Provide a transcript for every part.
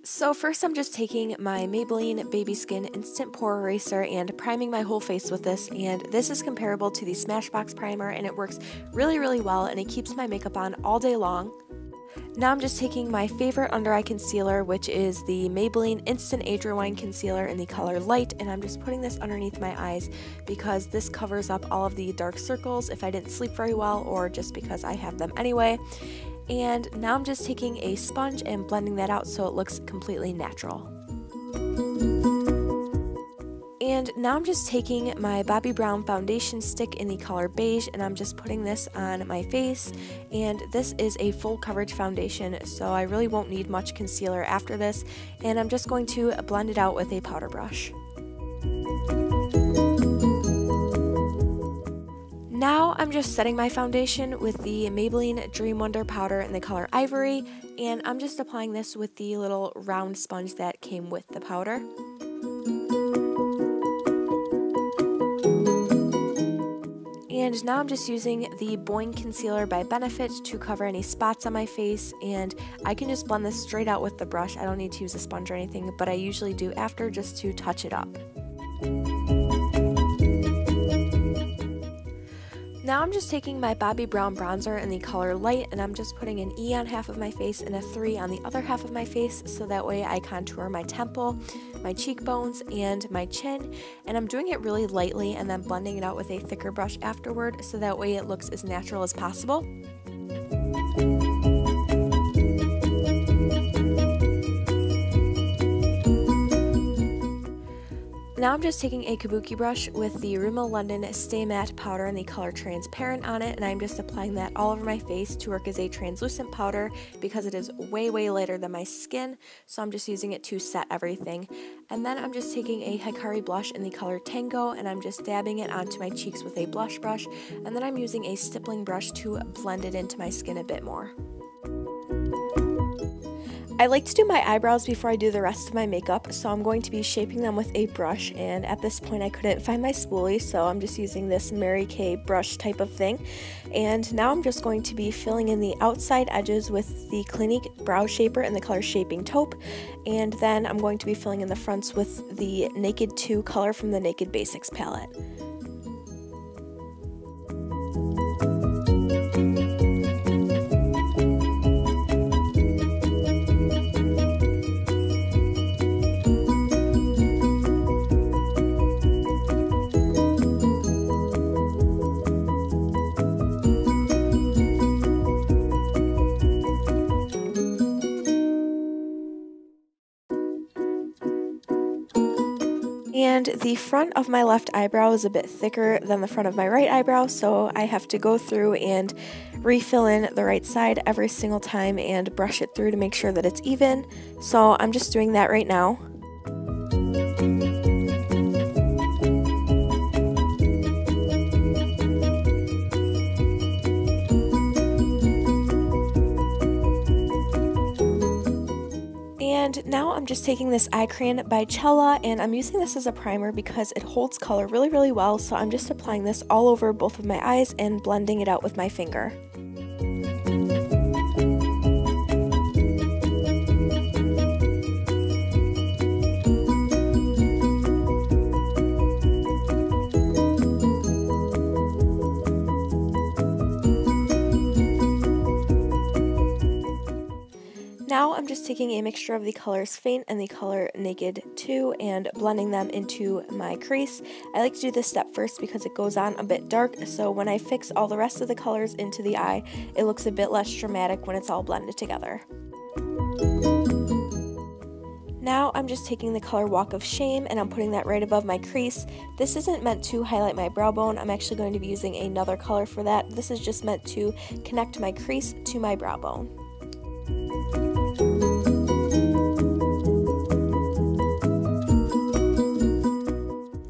So first I'm just taking my Maybelline Baby Skin Instant Pore Eraser and priming my whole face with this, and this is comparable to the Smashbox primer and it works really well and it keeps my makeup on all day long. Now I'm just taking my favorite under eye concealer, which is the Maybelline Instant Age Rewind Concealer in the color Light, and I'm just putting this underneath my eyes because this covers up all of the dark circles if I didn't sleep very well or just because I have them anyway. And now I'm just taking a sponge and blending that out so it looks completely natural. And now I'm just taking my Bobbi Brown foundation stick in the color Beige, and I'm just putting this on my face, and this is a full coverage foundation, so I really won't need much concealer after this, and I'm just going to blend it out with a powder brush. Now I'm just setting my foundation with the Maybelline Dream Wonder powder in the color Ivory, and I'm just applying this with the little round sponge that came with the powder. And now I'm just using the Boing Concealer by Benefit to cover any spots on my face, and I can just blend this straight out with the brush. I don't need to use a sponge or anything, but I usually do after just to touch it up. Now I'm just taking my Bobbi Brown bronzer in the color Light, and I'm just putting an E on half of my face and a 3 on the other half of my face, so that way I contour my temple, my cheekbones, and my chin, and I'm doing it really lightly and then blending it out with a thicker brush afterward, so that way it looks as natural as possible. Now I'm just taking a kabuki brush with the Rimmel London Stay Matte powder in the color Transparent on it, and I'm just applying that all over my face to work as a translucent powder because it is way lighter than my skin, so I'm just using it to set everything. And then I'm just taking a Hikari blush in the color Tango, and I'm just dabbing it onto my cheeks with a blush brush, and then I'm using a stippling brush to blend it into my skin a bit more. I like to do my eyebrows before I do the rest of my makeup, so I'm going to be shaping them with a brush, and at this point I couldn't find my spoolie, so I'm just using this Mary Kay brush type of thing. And now I'm just going to be filling in the outside edges with the Clinique Brow Shaper in the color Shaping Taupe, and then I'm going to be filling in the fronts with the Naked 2 color from the Naked Basics palette. And the front of my left eyebrow is a bit thicker than the front of my right eyebrow, so I have to go through and refill in the right side every single time and brush it through to make sure that it's even. So I'm just doing that right now. And now I'm just taking this eye crayon by Cella, and I'm using this as a primer because it holds color really well, so I'm just applying this all over both of my eyes and blending it out with my finger. Now I'm just taking a mixture of the colors Faint and the color Naked 2 and blending them into my crease. I like to do this step first because it goes on a bit dark, so when I fix all the rest of the colors into the eye, it looks a bit less dramatic when it's all blended together. Now I'm just taking the color Walk of Shame and I'm putting that right above my crease. This isn't meant to highlight my brow bone. I'm actually going to be using another color for that. This is just meant to connect my crease to my brow bone.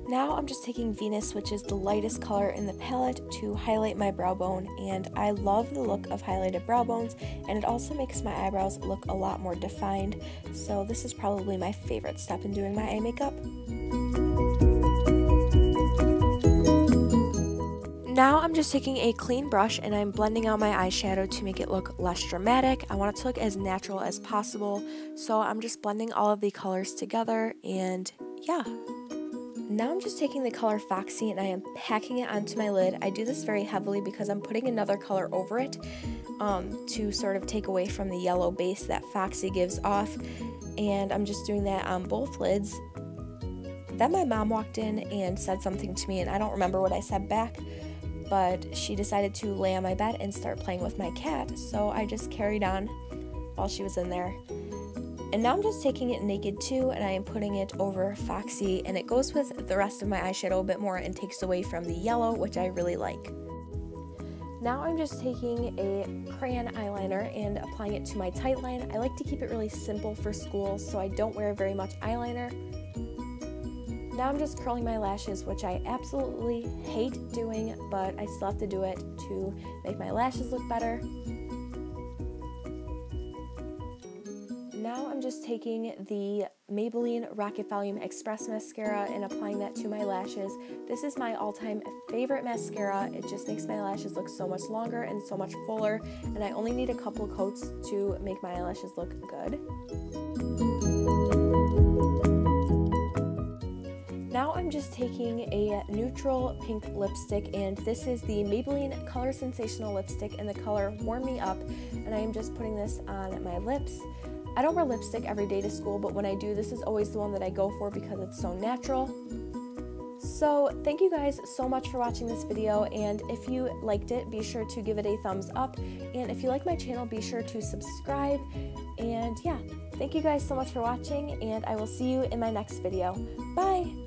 Now I'm just taking Venus, which is the lightest color in the palette, to highlight my brow bone, and I love the look of highlighted brow bones, and it also makes my eyebrows look a lot more defined, so this is probably my favorite step in doing my eye makeup. Now I'm just taking a clean brush and I'm blending out my eyeshadow to make it look less dramatic. I want it to look as natural as possible, so I'm just blending all of the colors together, and yeah. Now I'm just taking the color Foxy and I am packing it onto my lid. I do this very heavily because I'm putting another color over it to sort of take away from the yellow base that Foxy gives off, and I'm just doing that on both lids. Then my mom walked in and said something to me, and I don't remember what I said back, but she decided to lay on my bed and start playing with my cat, so I just carried on while she was in there. And now I'm just taking it naked too, and I am putting it over Foxy, and it goes with the rest of my eyeshadow a bit more and takes away from the yellow, which I really like. Now I'm just taking a crayon eyeliner and applying it to my tight line. I like to keep it really simple for school, so I don't wear very much eyeliner. Now I'm just curling my lashes, which I absolutely hate doing, but I still have to do it to make my lashes look better. Now I'm just taking the Maybelline Rocket Volume Express Mascara and applying that to my lashes. This is my all-time favorite mascara. It just makes my lashes look so much longer and so much fuller, and I only need a couple coats to make my eyelashes look good. Now I'm just taking a neutral pink lipstick, and this is the Maybelline Color Sensational lipstick in the color Warm Me Up, and I am just putting this on my lips. I don't wear lipstick every day to school, but when I do, this is always the one that I go for because it's so natural. So thank you guys so much for watching this video, and if you liked it, be sure to give it a thumbs up, and if you like my channel, be sure to subscribe. And yeah, thank you guys so much for watching, and I will see you in my next video. Bye!